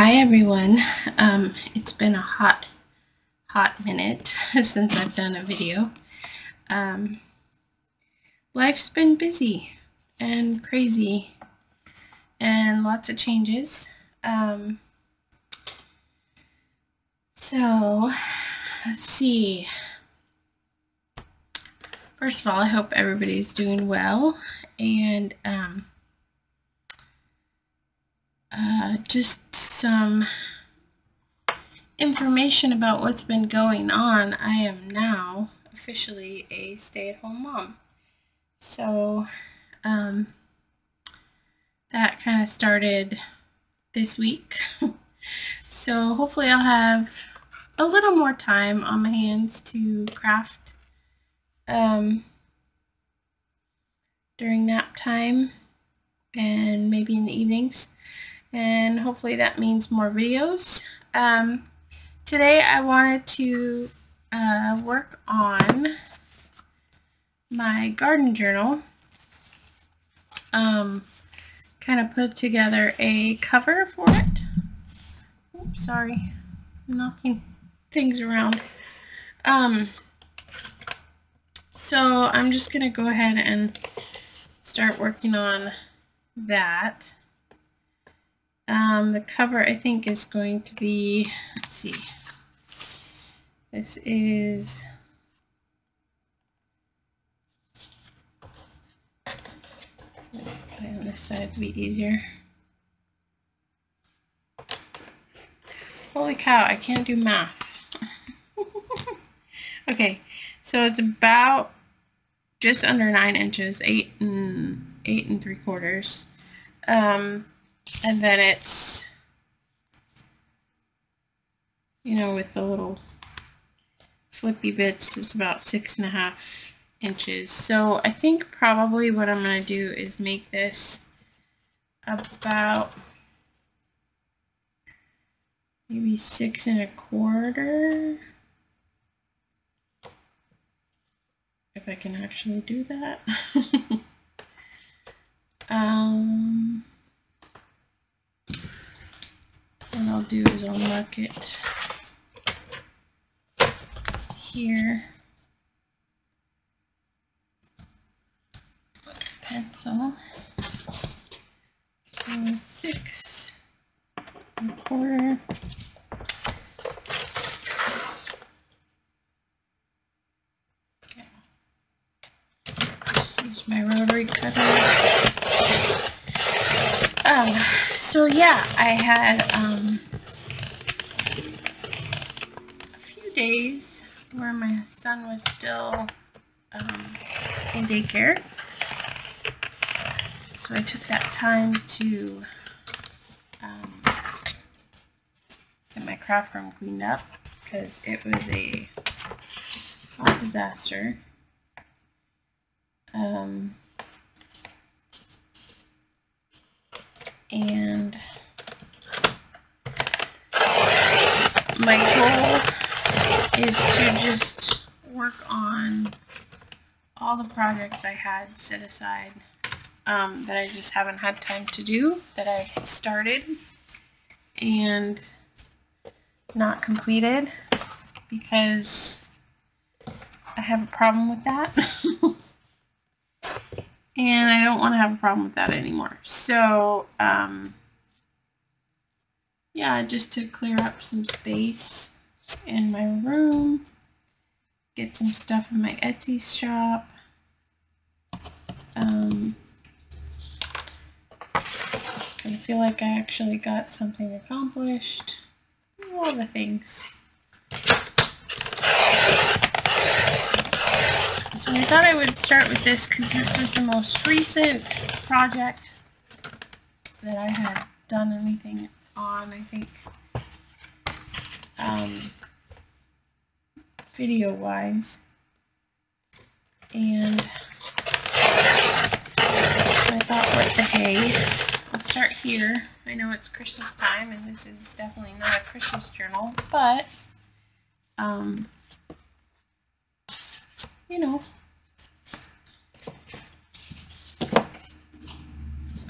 Hi everyone. It's been a hot minute since I've done a video. Life's been busy and crazy and lots of changes. So let's see. First of all, I hope everybody's doing well, and just some information about what's been going on. I am now officially a stay-at-home mom. So that kind of started this week. So hopefully I'll have a little more time on my hands to craft during nap time and maybe in the evenings, and hopefully that means more videos. Today I wanted to work on my garden journal, kind of put together a cover for it. Oops, sorry, I'm knocking things around. So I'm just gonna go ahead and start working on that. The cover, I think, is going to be, let's see, this is on this side to be easier. Holy cow, I can't do math. Okay, so it's about just under 9 inches, 8 3/4. And then it's, you know, with the little flippy bits, it's about 6.5 inches. So I think probably what I'm going to do is make this about maybe 6 1/4. If I can actually do that. What I'll do is I'll mark it here with a pencil. So 6 1/4. Just use my rotary cutter. So yeah, I had a few days where my son was still in daycare, so I took that time to get my craft room cleaned up because it was a hot disaster. And my goal is to just work on all the projects I had set aside that I just haven't had time to do, that I've started and not completed, because I have a problem with that. And I don't want to have a problem with that anymore. So, yeah, just to clear up some space in my room, get some stuff in my Etsy shop. I feel like I actually got something accomplished. All the things. So I thought I would start with this because this was the most recent project that I had done anything on, I think, video-wise. And I thought, what the hey, let's start here. I know it's Christmas time, and this is definitely not a Christmas journal, but you know.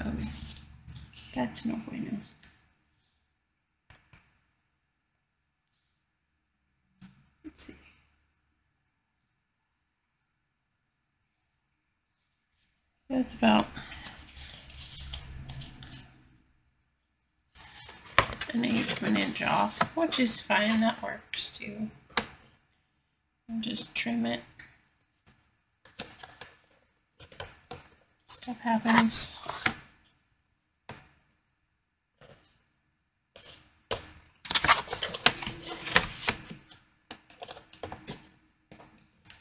Oh, that's no bueno. that's about an 1/8 of an inch off, which is fine. That works too. And just trim it. Stuff happens.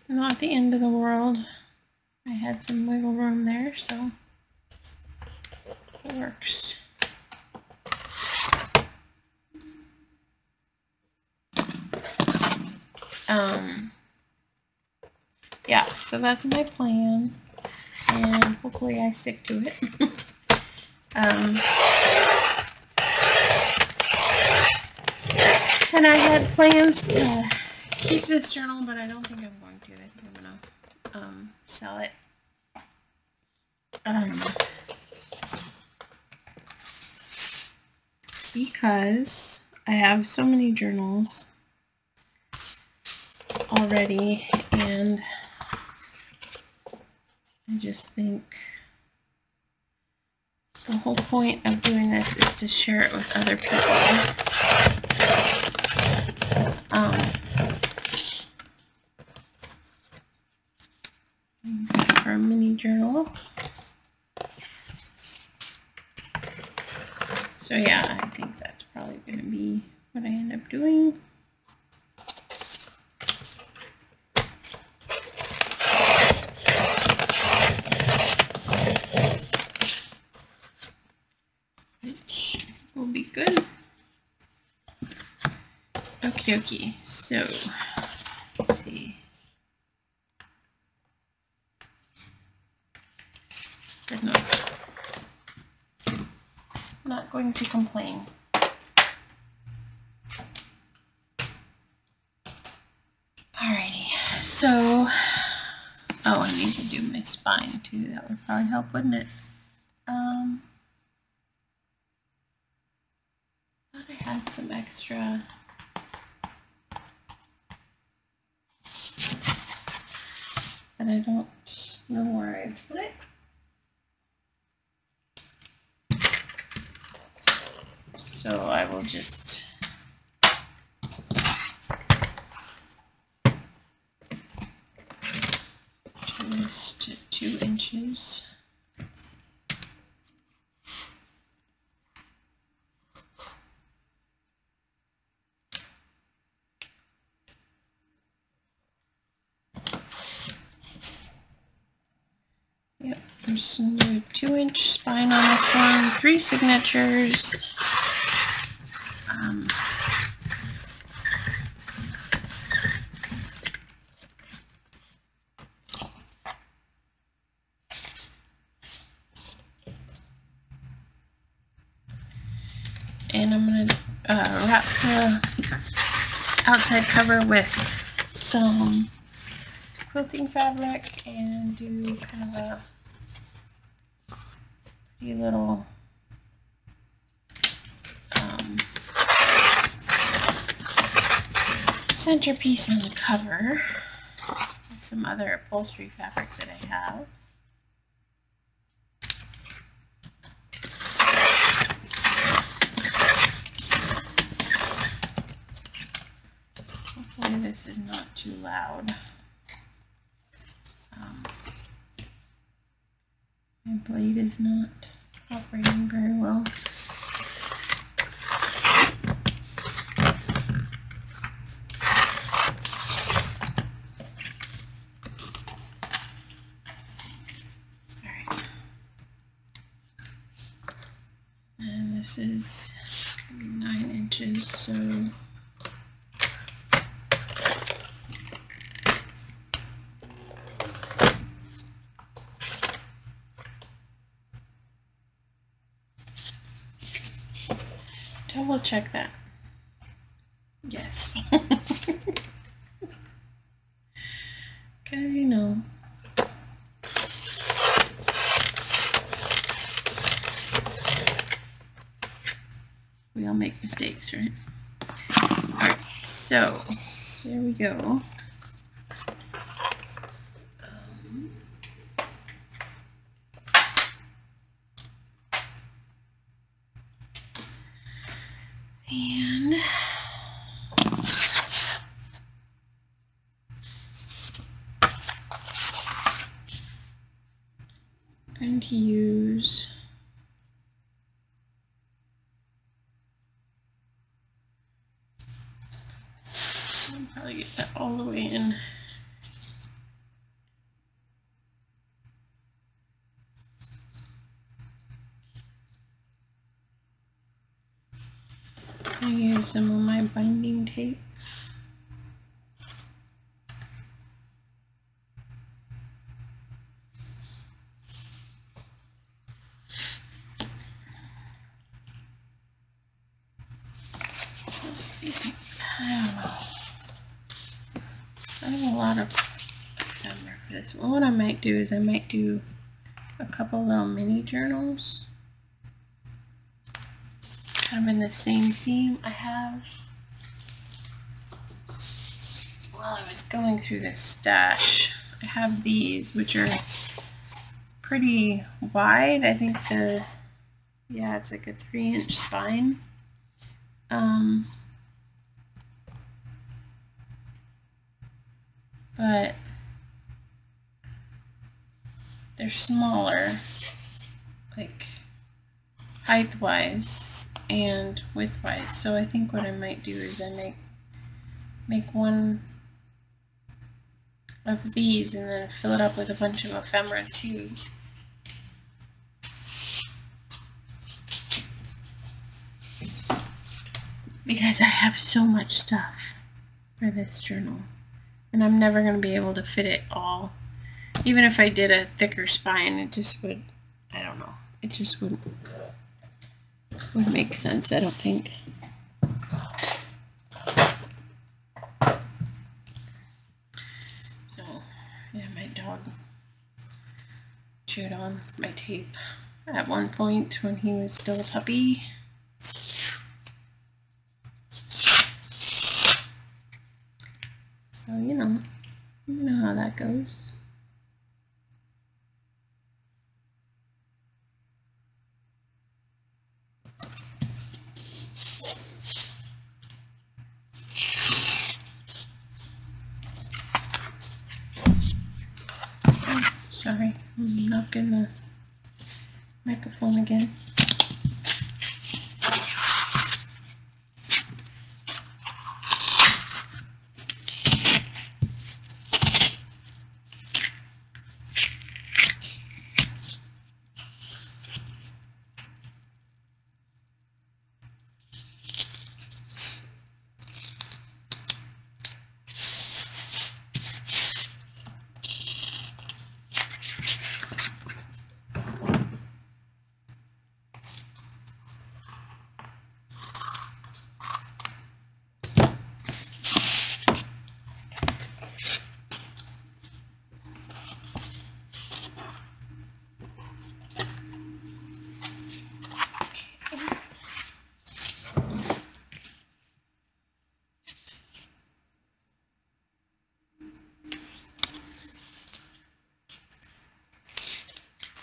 Not the end of the world. I had some wiggle room there, so it works. Yeah, so that's my plan, and hopefully I stick to it. And I had plans to keep this journal, but I don't think I'm going to. I think I'm gonna sell it. Because I have so many journals already, and I just think the whole point of doing this is to share it with other people. Use this for a mini journal. So yeah, I think that's probably going to be what I end up doing. Which will be good. Okie dokie. So, let's see. Good enough. Not going to complain. Alrighty, so, oh, I need to do my spine too. That would probably help, wouldn't it? Thought I had some extra. But I don't know where I put it. So I will just turn this to 2 inches. Let's see. Yep, I'm just going to do a 2-inch spine on this one, 3 signatures. And I'm going to wrap the outside cover with some quilting fabric and do kind of a pretty little centerpiece on the cover with some other upholstery fabric that I have. Hopefully this is not too loud. My blade is not operating very well. Alright. And this is going to be 9 inches, so double check that. Yes. Because, you know, we all make mistakes, right? Alright, so there we go. going to use I'll probably get that all the way in. I use some of my binding tape. Let's see. I don't know. I have a lot of ephemera for this. Well, what I might do is I might do a couple little mini journals. Kind of in the same theme. I have, while I was going through this stash, I have these, which are pretty wide. I think yeah, it's like a 3-inch spine. But they're smaller, like height-wise and width-wise. So I think what I might do is I might make one of these and then fill it up with a bunch of ephemera too. Because I have so much stuff for this journal. And I'm never going to be able to fit it all. Even if I did a thicker spine, it just would, I don't know, it just wouldn't make sense, I don't think. So, yeah, my dog chewed on my tape at one point when he was still a puppy. So, you know how that goes. Oh, sorry, I'm knocking the microphone again.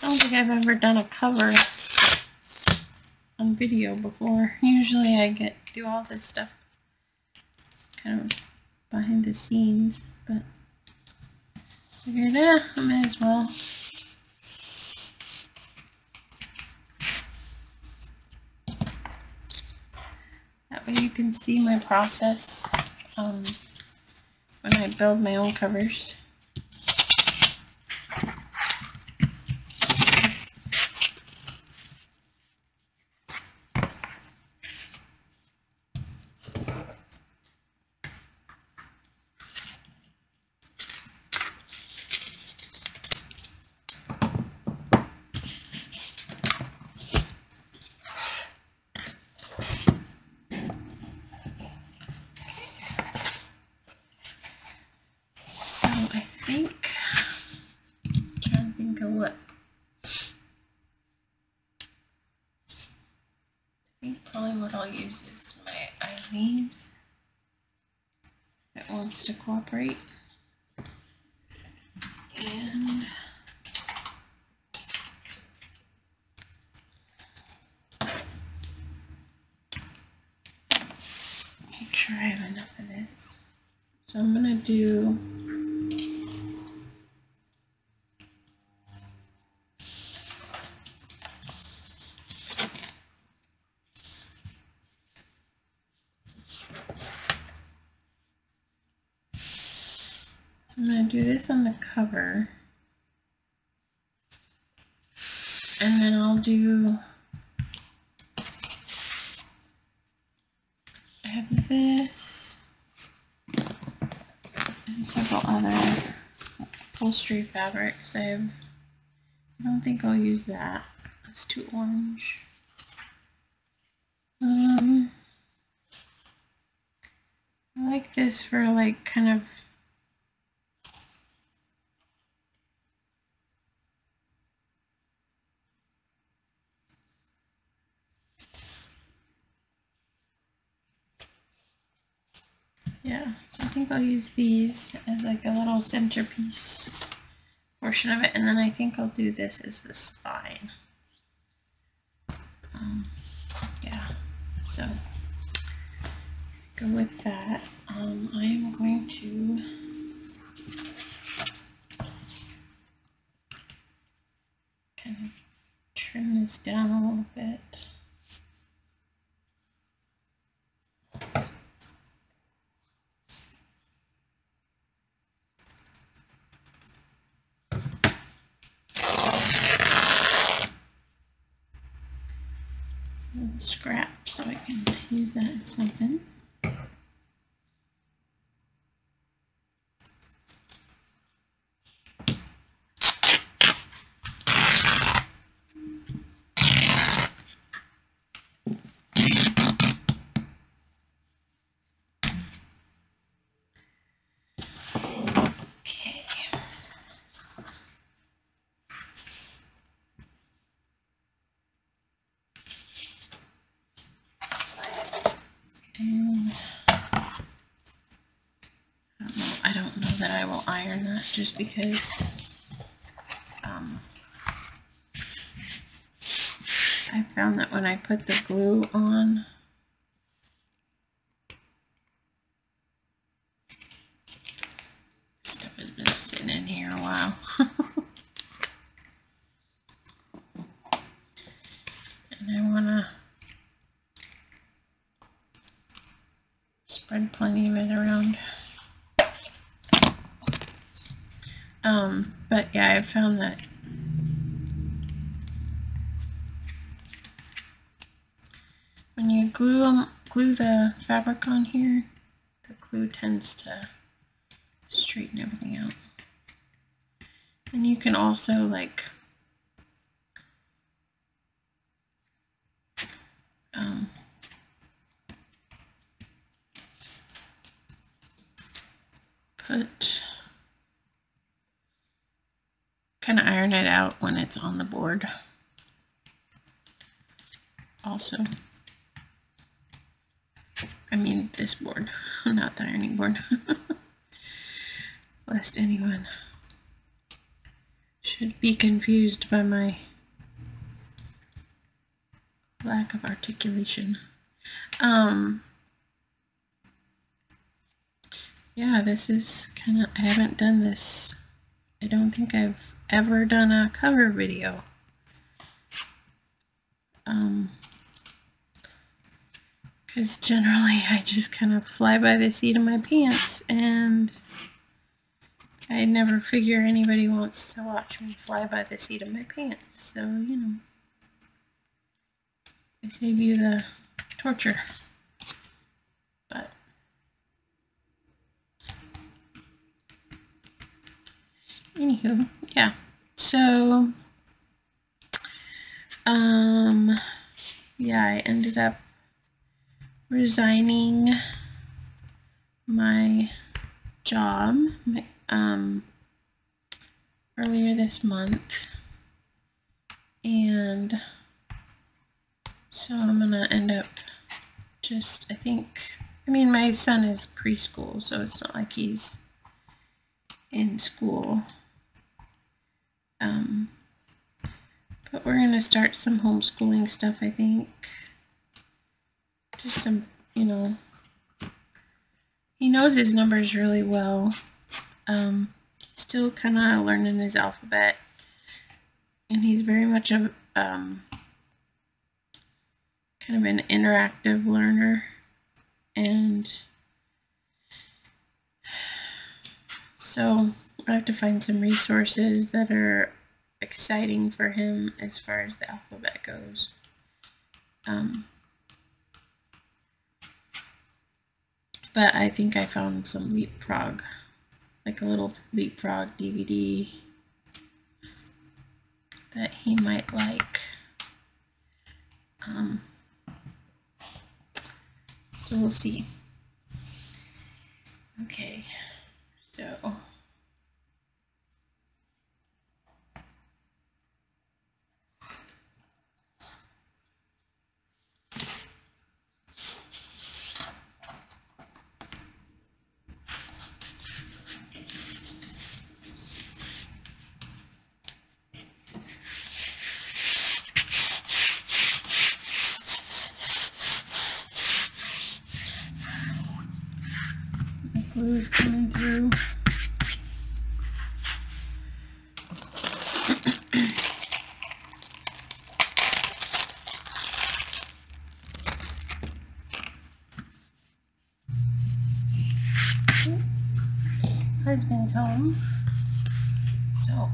I don't think I've ever done a cover on video before. Usually I do all this stuff kind of behind the scenes, but I figured, I might as well. That way you can see my process when I build my own covers. Probably what I'll use is my Eileen's that wants to cooperate. And make sure I have enough of this. So I'm going to do So I'm going to do this on the cover. And then I'll do, I have this and several other upholstery fabrics. I don't think I'll use that. It's too orange. I like this for like kind of so I think I'll use these as like a little centerpiece portion of it, and then I think I'll do this as the spine. So go with that. I'm going to kind of trim this down a little bit. Scrap so I can use that in something. I don't know that I will iron that just because I found that when I put the glue on, stuff has been sitting in here a while. And I want to spread plenty of it around. But yeah, I found that when you glue the fabric on here, the glue tends to straighten everything out. And you can also like kind of iron it out when it's on the board also. I mean this board, not the ironing board. Lest anyone should be confused by my lack of articulation. Yeah, this is kind of, I haven't done this. I don't think I've ever done a cover video. Because generally I just kind of fly by the seat of my pants, and I never figure anybody wants to watch me fly by the seat of my pants. So, you know, I save you the torture. But anywho, yeah. So, yeah, I ended up resigning my job earlier this month, and so I'm gonna end up just, I mean, my son is preschool, so it's not like he's in school. But we're gonna start some homeschooling stuff, I think. Just some, you know, he knows his numbers really well. He's still kind of learning his alphabet, and he's very much a kind of an interactive learner, and So I have to find some resources that are exciting for him as far as the alphabet goes. But I think I found some Leapfrog, like a little Leapfrog DVD that he might like. So we'll see. Okay, so the glue's coming through. Husband's home, so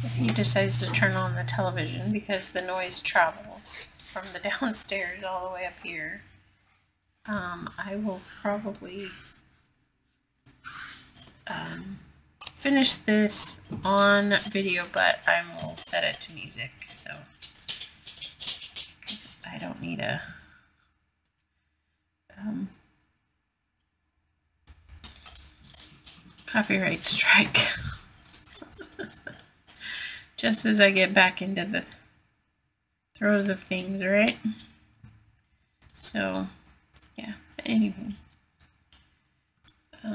if he decides to turn on the television because the noise travels from the downstairs all the way up here, I will probably finish this on video, but I will set it to music, so I don't need a copyright strike. Just as I get back into the throes of things, right? So, yeah, anyway. I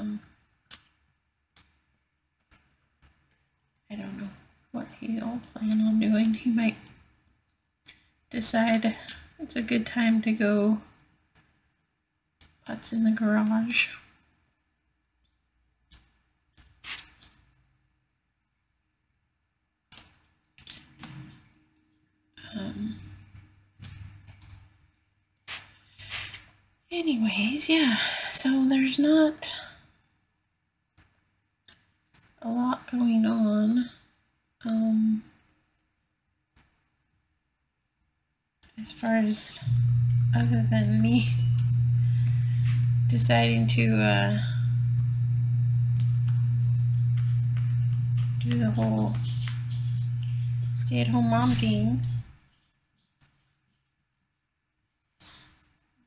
don't know what he'll plan on doing. He might decide it's a good time to go putz in the garage. Anyways, yeah, so there's not a lot going on. As far as other than me deciding to do the whole stay-at-home mom thing.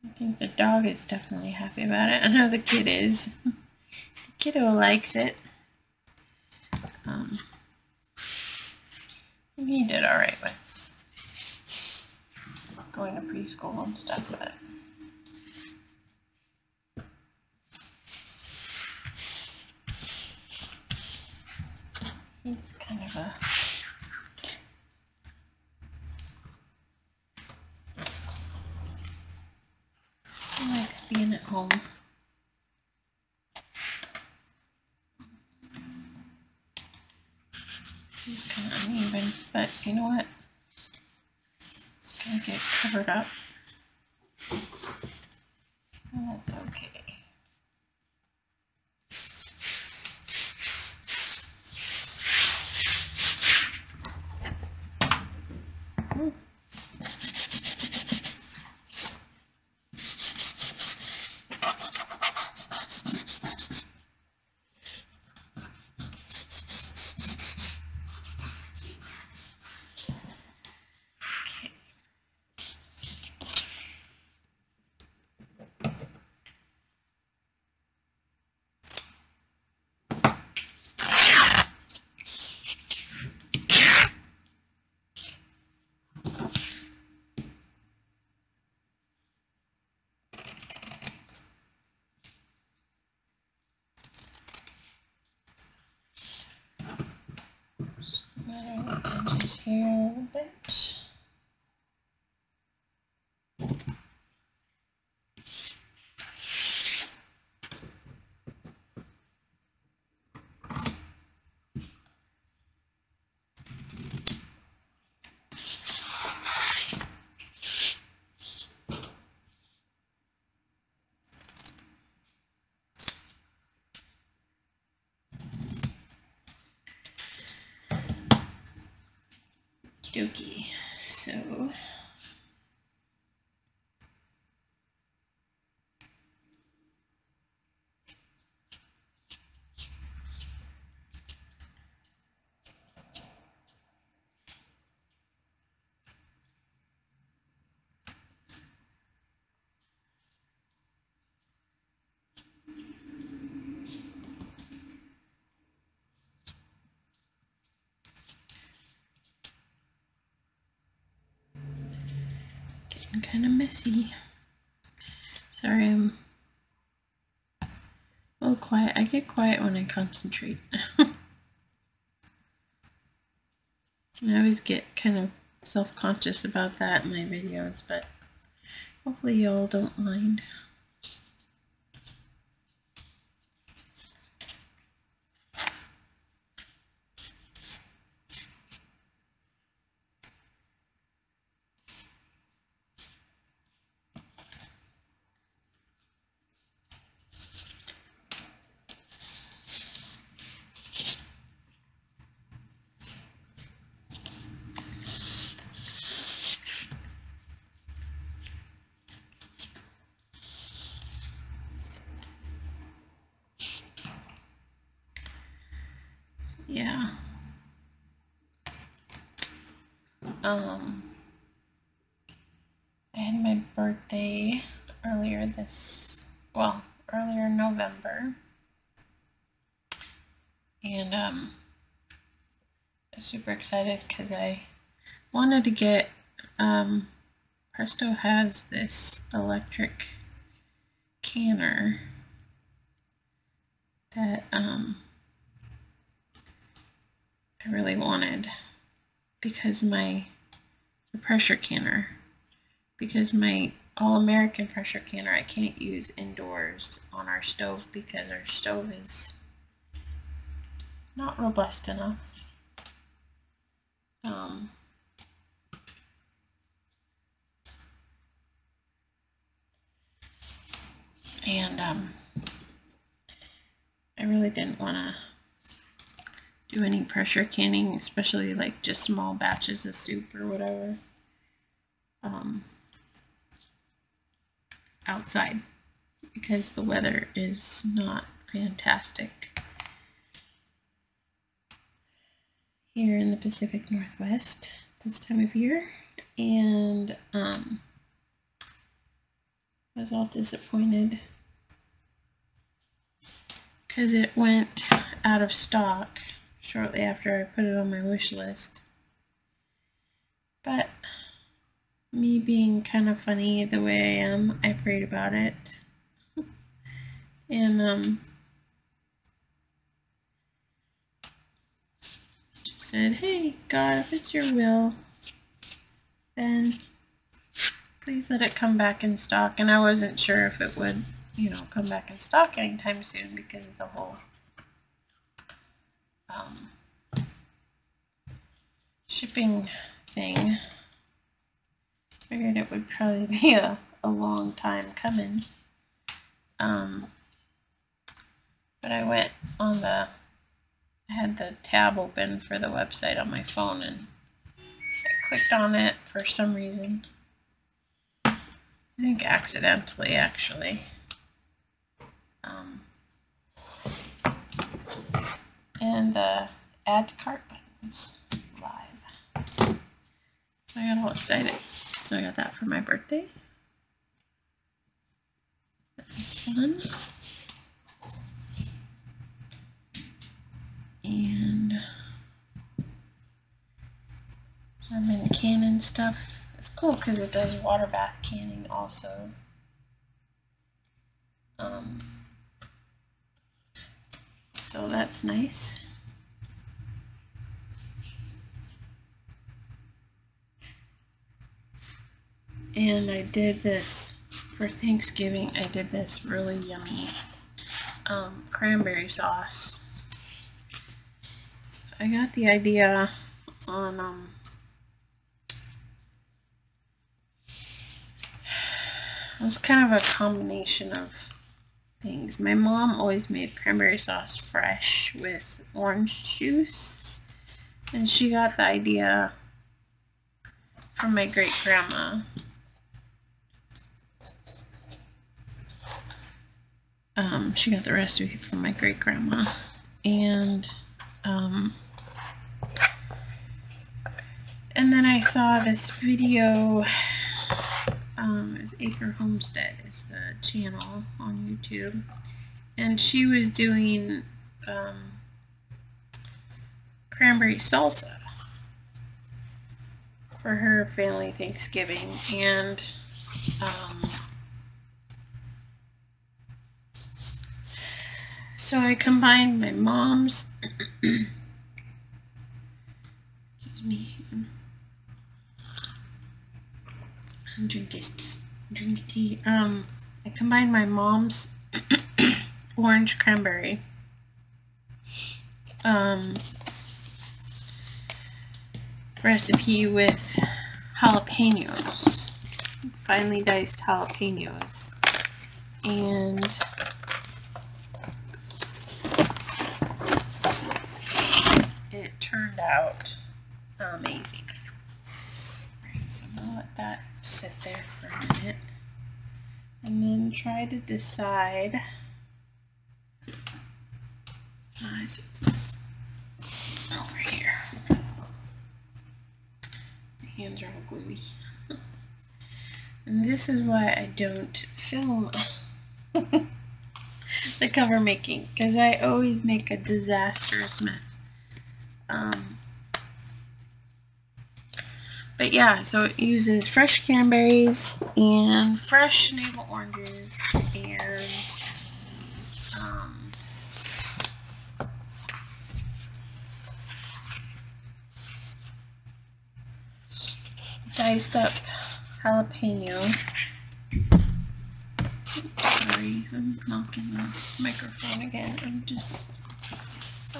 I think the dog is definitely happy about it. I know the kid is. The kiddo likes it. He did alright with going to preschool and stuff, but he's kind of a he likes being at home. This is kind of uneven, but you know what? It's gonna get covered up. That's okay. Edges here a little bit. Okie, so getting kind of messy. Sorry, I'm a little quiet. I get quiet when I concentrate. I always get kind of self-conscious about that in my videos, but hopefully y'all don't mind. Yeah. I had my birthday earlier in November. And I'm super excited because I wanted to get, Presto has this electric canner that I really wanted because the pressure canner, because my all-American pressure canner I can't use indoors on our stove because our stove is not robust enough. I really didn't want to do any pressure canning, especially like just small batches of soup or whatever, outside, because the weather is not fantastic here in the Pacific Northwest this time of year. And I was all disappointed because it went out of stock shortly after I put it on my wish list. But me being kind of funny the way I am, I prayed about it. And said, hey God, if it's your will, then please let it come back in stock. And I wasn't sure if it would, you know, come back in stock anytime soon because of the whole shipping thing. Figured it would probably be a long time coming. But I went on I had the tab open for the website on my phone and I clicked on it for some reason. I think accidentally, actually. And the add to cart button was live. So I got all excited. So I got that for my birthday. That was fun. And I'm in canning stuff. It's cool because it does water bath canning also. So that's nice. And I did this for Thanksgiving. I did this really yummy cranberry sauce. I got the idea on it was kind of a combination of things. My mom always made cranberry sauce fresh with orange juice, and she got the idea from my great grandma. She got the recipe from my great grandma, and then I saw this video. It was Acre Homestead is the channel on YouTube, and she was doing cranberry salsa for her family Thanksgiving, and so I combined my mom's excuse me, drink tea. I combined my mom's orange cranberry recipe with jalapenos, finely diced jalapenos, and it turned out amazing. Right, so I'm gonna let that sit there for a minute and then try to decide. Is it this over here? My hands are all gluey. And this is why I don't film the cover making, because I always make a disastrous mess. But yeah, so it uses fresh cranberries and fresh navel oranges and diced up jalapeno. Sorry, I'm knocking the microphone again. I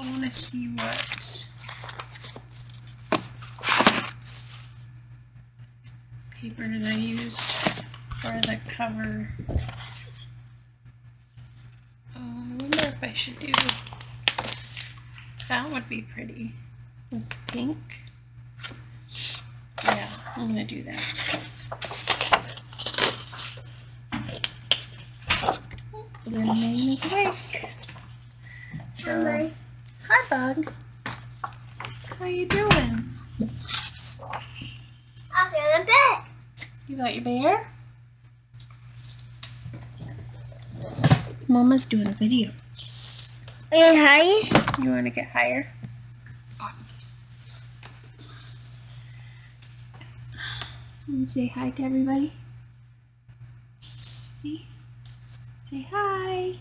want to see what paper did I use for the cover. I wonder if I should do, that would be pretty with pink. Yeah, I'm gonna do that. The name is awake. So, hi Bug. How you doing? I'm feeling big. You got your bear? Mama's doing a video. And hi. You want to get higher? Let me say hi to everybody. See? Say hi.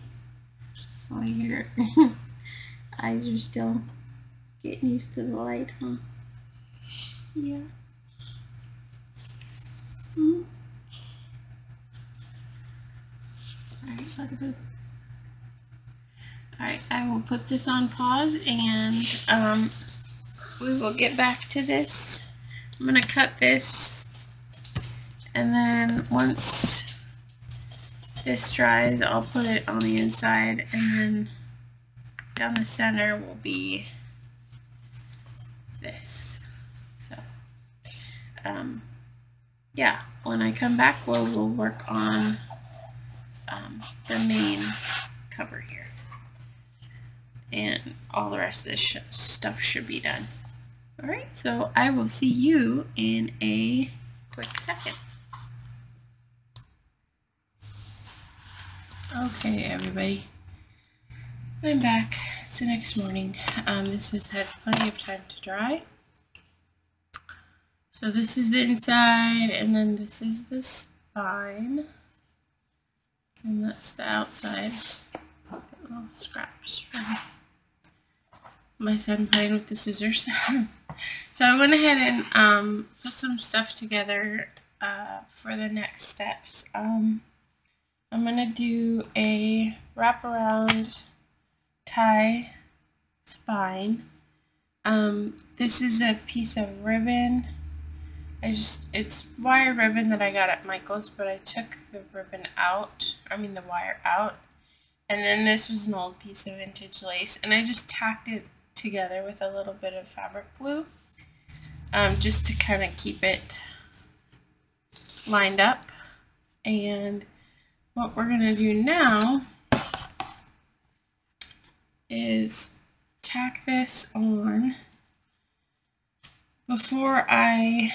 Oh, your eyes are still getting used to the light, huh? Yeah. Alright, bugaboo. Alright, I will put this on pause and we will get back to this. I'm going to cut this, and then once this dries, I'll put it on the inside, and then down the center will be this. So, yeah, when I come back, we'll work on the main cover here, and all the rest of this stuff should be done. Alright, so I will see you in a quick second. Okay, everybody, I'm back. It's the next morning. This has had plenty of time to dry. So this is the inside, and then this is the spine, and that's the outside. Got little scraps from my son playing with the scissors. So I went ahead and put some stuff together for the next steps. I'm going to do a wraparound tie spine. This is a piece of ribbon. It's wire ribbon that I got at Michael's, but I took the ribbon out, the wire out. And then this was an old piece of vintage lace, and I just tacked it together with a little bit of fabric glue, just to kind of keep it lined up. And what we're going to do now is tack this on before I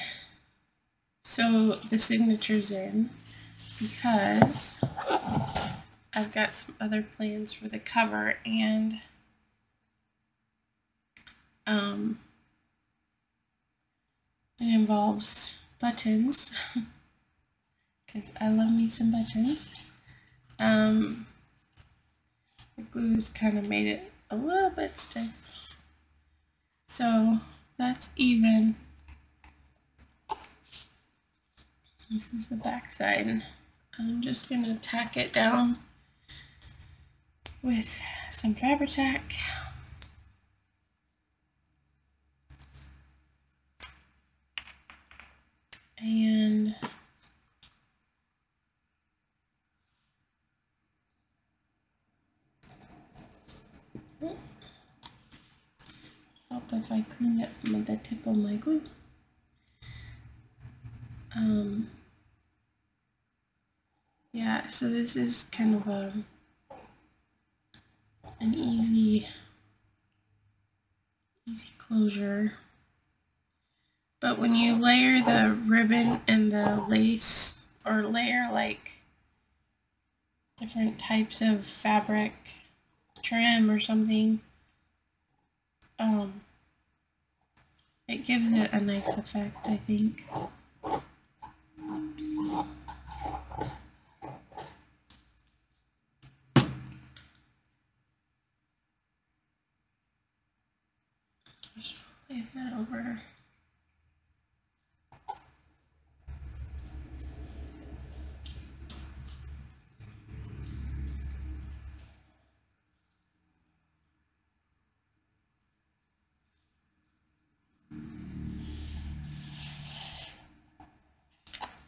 sew the signatures in, because I've got some other plans for the cover, and it involves buttons because I love me some buttons. The glue's kind of made it a little bit stiff, so that's even. This is the back side. I'm just going to tack it down with some Fabri-Tac. And help if I clean up with the tip of my glue. Yeah, so this is kind of an easy closure. But when you layer the ribbon and the lace, or layer like different types of fabric, trim or something, it gives it a nice effect, I think. Just lay that over.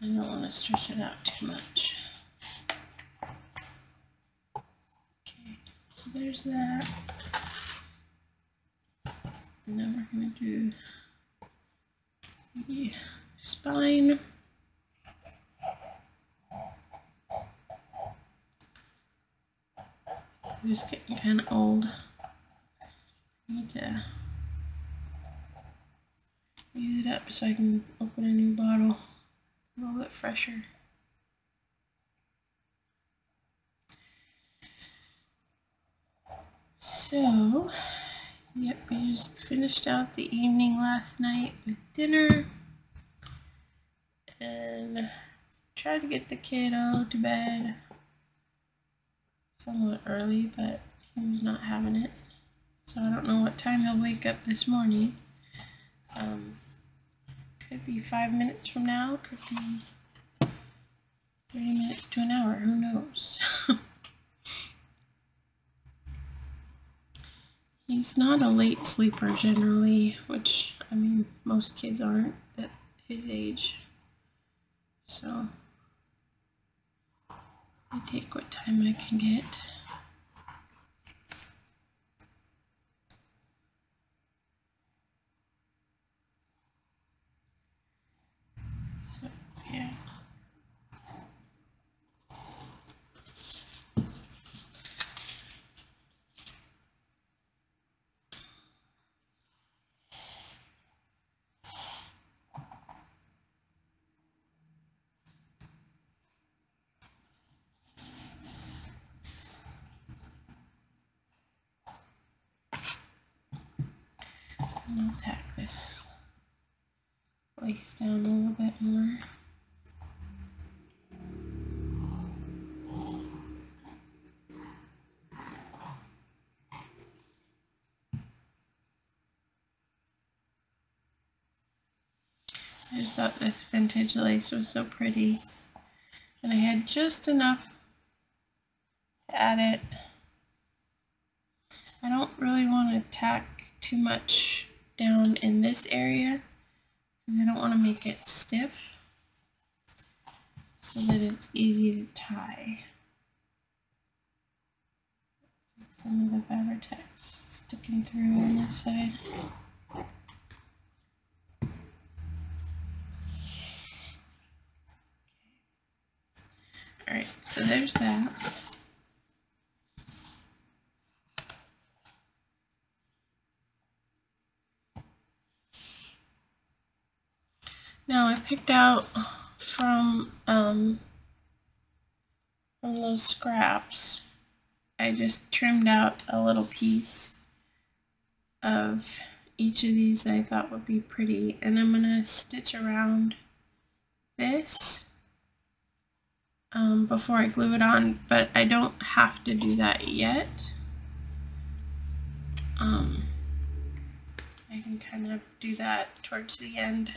I don't want to stretch it out too much. Okay, so there's that. And then we're going to do the spine. It's getting kind of old. I need to use it up so I can open a new bottle. A little bit fresher. So, yep, we just finished out the evening last night with dinner and tried to get the kiddo to bed somewhat early, but he was not having it. So I don't know what time he'll wake up this morning. Could be 5 minutes from now, could be 30 minutes to an hour, who knows? He's not a late sleeper generally, which, I mean, most kids aren't at his age. So, I take what time I can get. So, yeah. And I'll tack this lace down a little bit more. I just thought this vintage lace was so pretty, and I had just enough to add it. I don't really want to tack too much down in this area because I don't want to make it stiff so that it's easy to tie. Some of the Fabri-Tac sticking through on this side. Now I picked out from those scraps, I just trimmed out a little piece of each of these that I thought would be pretty, and I'm going to stitch around this before I glue it on, but I don't have to do that yet. I can kind of do that towards the end.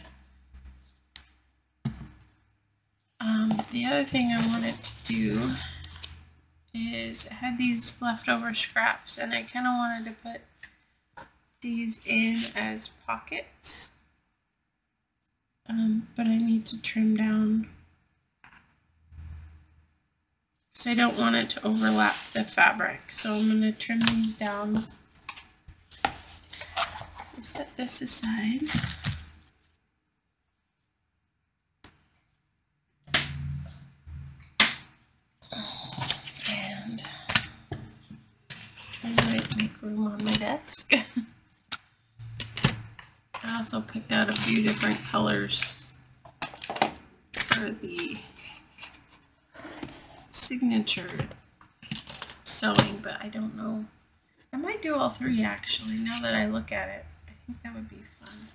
The other thing I wanted to do is I had these leftover scraps, and I kind of wanted to put these in as pockets, but I need to trim down because I don't want it to overlap the fabric, so I'm going to trim these down. Set this aside. And trying to make room on my desk. I also picked out a few different colors for the signature sewing, but I don't know. I might do all three actually, now that I look at it. I think that would be fun.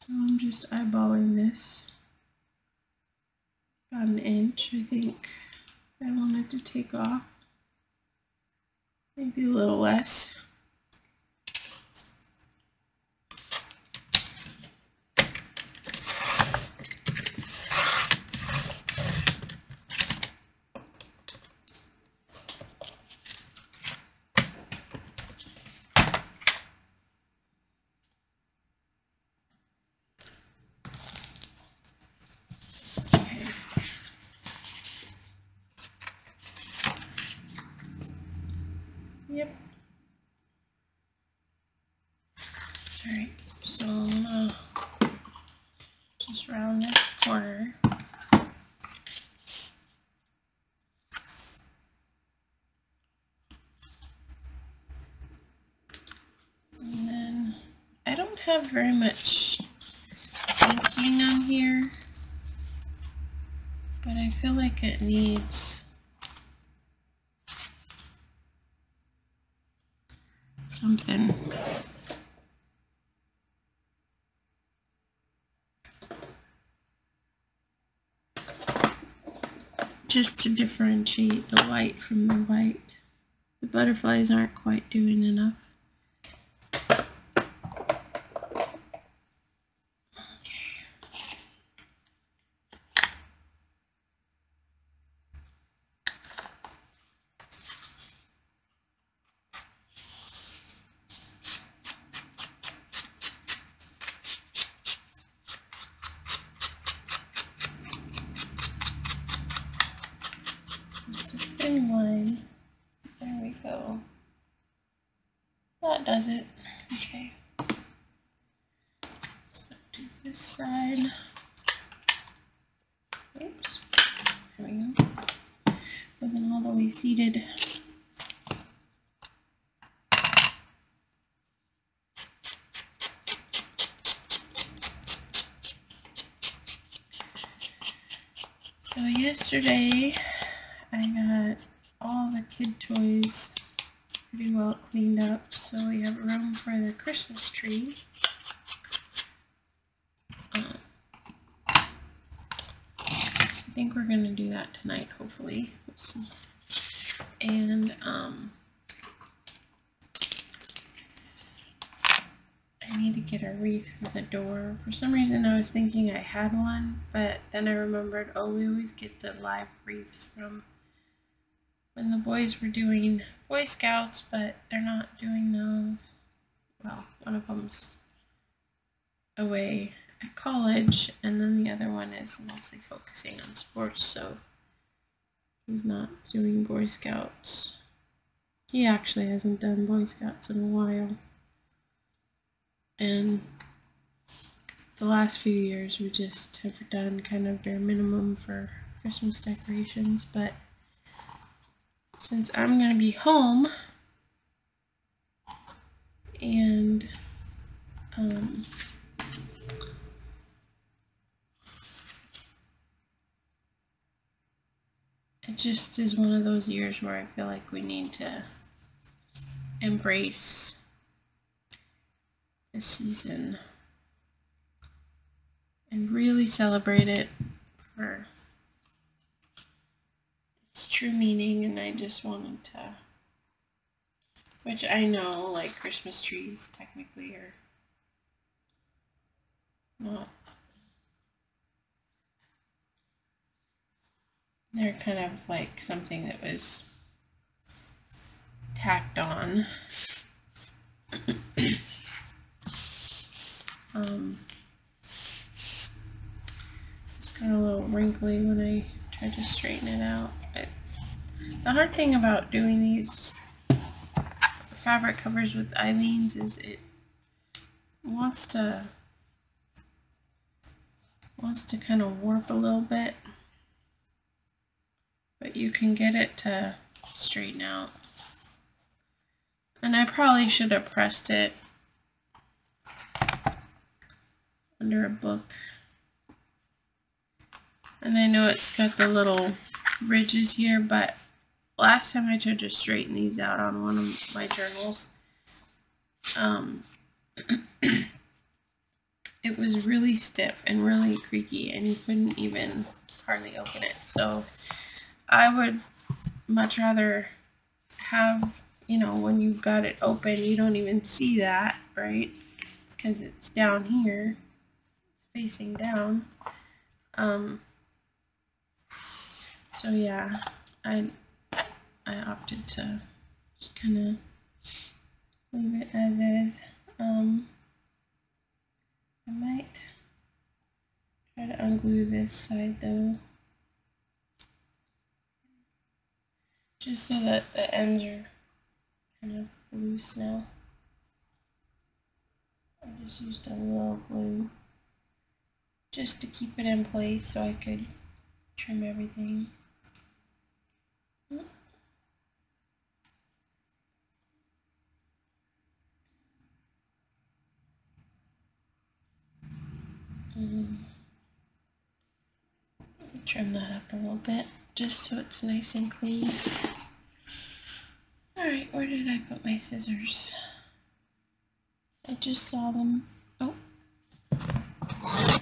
So I'm just eyeballing this. About an inch, I think I wanted to take off. Maybe a little less. Yep. Alright, so I'm gonna just round this corner. And then I don't have very much inking on here, but I feel like it needs something. Just to differentiate the white from the white. The butterflies aren't quite doing enough. Just a thin line. There we go. That does it. Okay. So do this side. Oops. There we go. Wasn't all the way seated. So yesterday I got all the kid toys pretty well cleaned up, so we have room for the Christmas tree. I think we're going to do that tonight, hopefully. We'll see. And I need to get a wreath for the door. For some reason I was thinking I had one, but then I remembered, oh, we always get the live wreaths from when the boys were doing Boy Scouts, but they're not doing those. Well, one of them's away at college, and then the other one is mostly focusing on sports, so he's not doing Boy Scouts. He actually hasn't done Boy Scouts in a while. And the last few years we just have done kind of bare minimum for Christmas decorations, but since I'm going to be home And it just is one of those years where I feel like we need to embrace the season and really celebrate it for its true meaning. And I just wanted to, which I know like Christmas trees technically are not, they're kind of like something that was tacked on. It's got a little wrinkly when I try to straighten it out. The hard thing about doing these fabric covers with Eileen's is it wants to kind of warp a little bit, but you can get it to straighten out. And I probably should have pressed it under a book. And I know it's got the little ridges here, but last time I tried to straighten these out on one of my journals, it was really stiff and really creaky, and you couldn't even hardly open it. So I would much rather have, you know, when you've got it open, you don't even see that, right? Because it's down here, it's facing down. So yeah, I opted to just kind of leave it as is. I might try to unglue this side though, just so that the ends are kind of loose now. I just used a little glue just to keep it in place so I could trim everything. Trim that up a little bit just so it's nice and clean. Alright, where did I put my scissors? I just saw them. Oh. The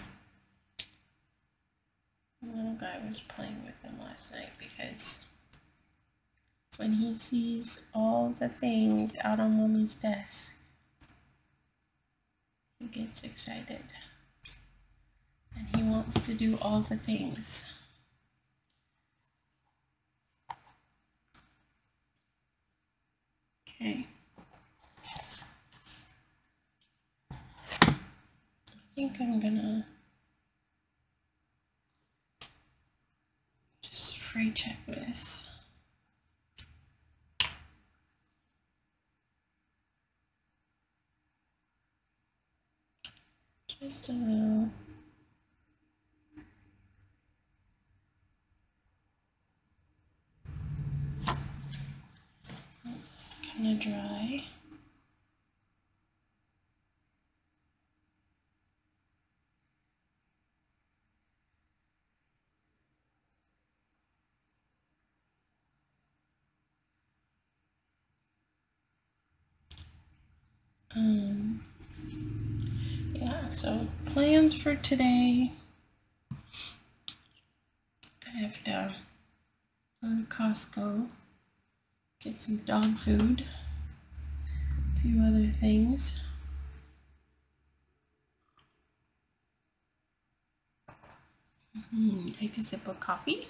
little guy was playing with them last night because when he sees all the things out on Mommy's desk, he gets excited. And he wants to do all the things. Okay. I think I'm gonna just free check this. Just a little. Kind of dry. Yeah, so plans for today. I have to go to Costco, get some dog food, a few other things. Take a sip of coffee.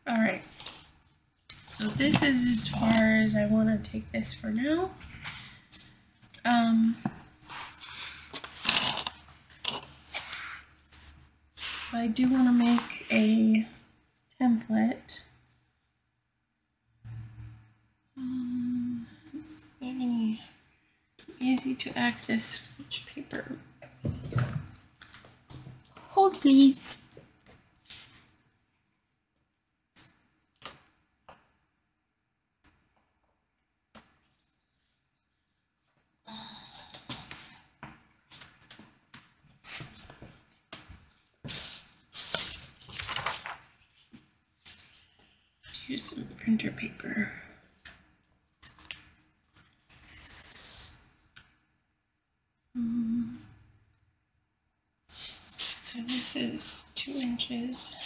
Alright, so this is as far as I want to take this for now. I do want to make a template. It's very easy to access. Which paper? Hold please. use some printer paper. So this is 2 inches.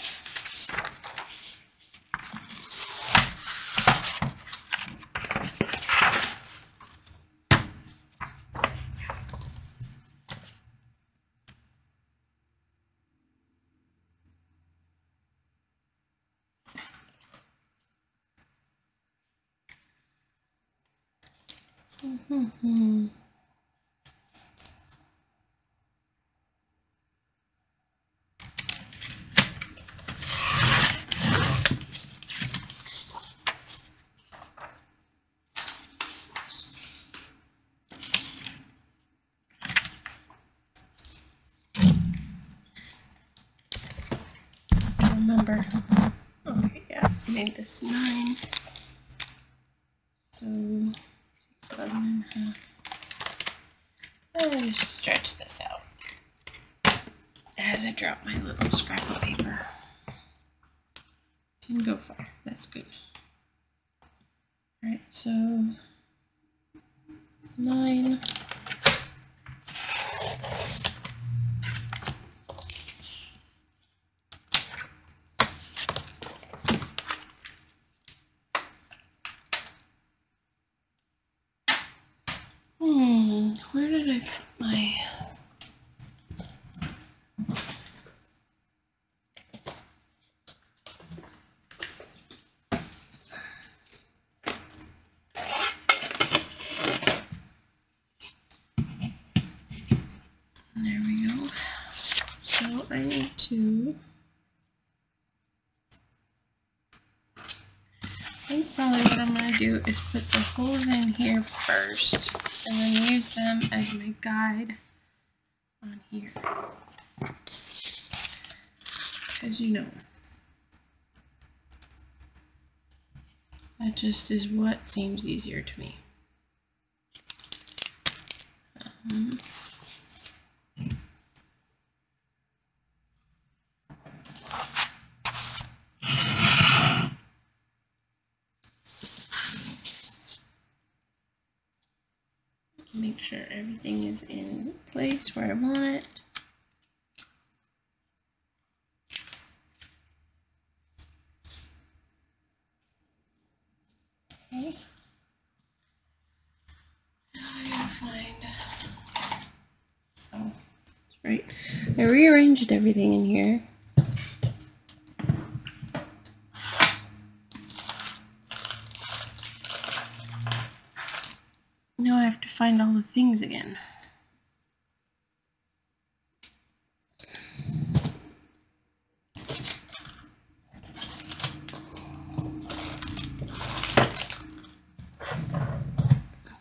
Remember, okay, yeah, I made this 9, so 11.5. I'll just stretch this out as I drop my little scrap of paper. Didn't go far, that's good. Alright, so 9. Where did I put my... There we go. So I need to... I think probably what I'm going to do is put the holes in here first and then use them as my guide on here. Because you know, that just is what seems easier to me. Make sure everything is in place where I want it. Okay. Now I gotta find... Oh, that's right. I rearranged everything in here. Now I have to find all the things again.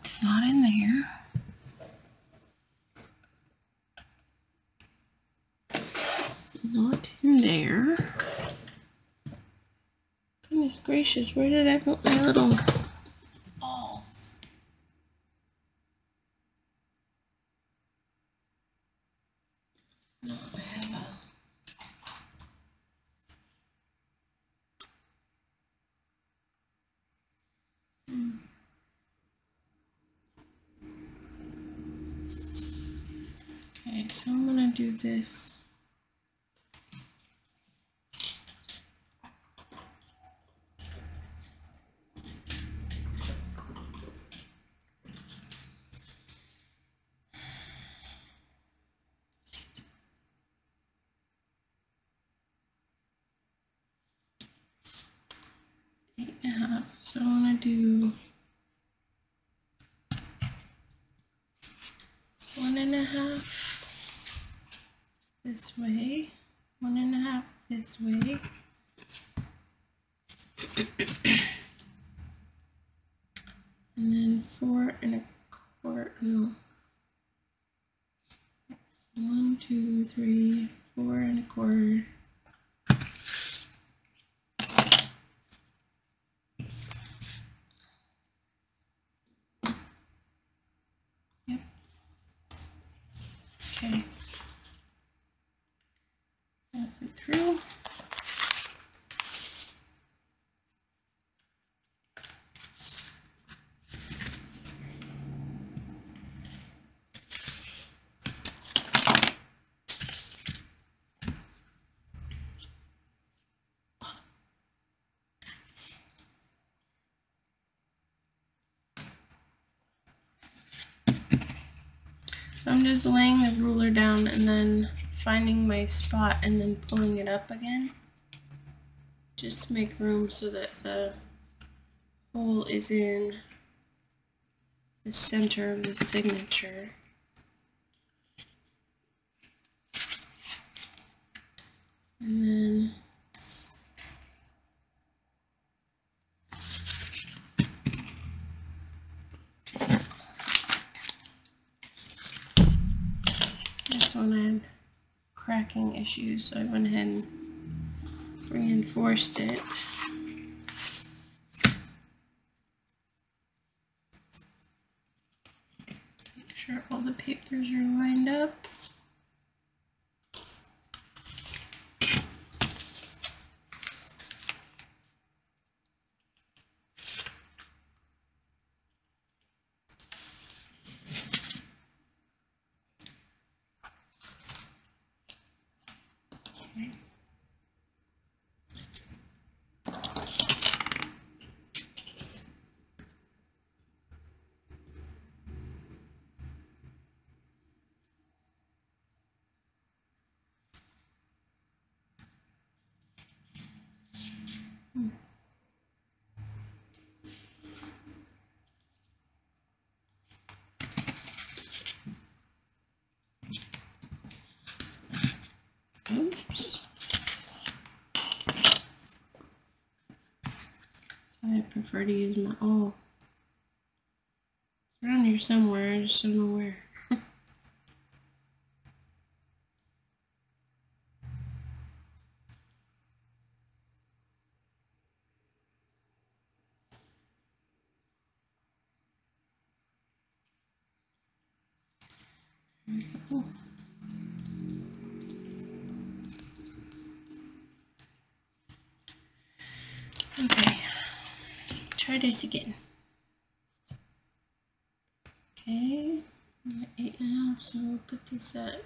It's not in there. Not in there. Goodness gracious, where did I put my little... Oh. No, I have a... Okay, so I'm gonna do this. So I'm gonna do 1.5 this way, 1.5 this way, and then 4.25. No, 1, 2, 3, 4.25. Okay. Halfway through. I'm just laying the ruler down and then finding my spot and then pulling it up again. Just to make room so that the hole is in the center of the signature. And then this one I had cracking issues, so I went ahead and reinforced it. Make sure all the papers are lined up. Okay. Oops. So I prefer to use my, oh, it's around here somewhere, I just don't know where. Oh. Okay, try this again. Okay, I'm at 8.5, so we'll put this at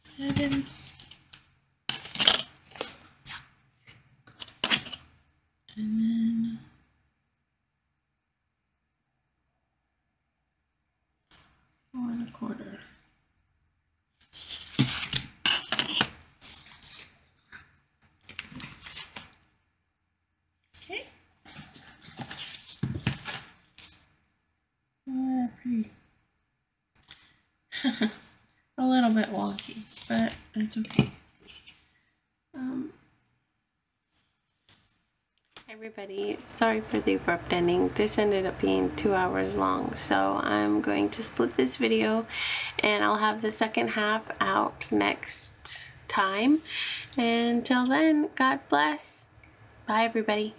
7. And then 4.25. Okay. Pretty. A little bit wonky, but that's okay. Everybody, sorry for the abrupt ending. This ended up being 2 hours long, so I'm going to split this video and I'll have the second half out next time. Until then, God bless. Bye everybody.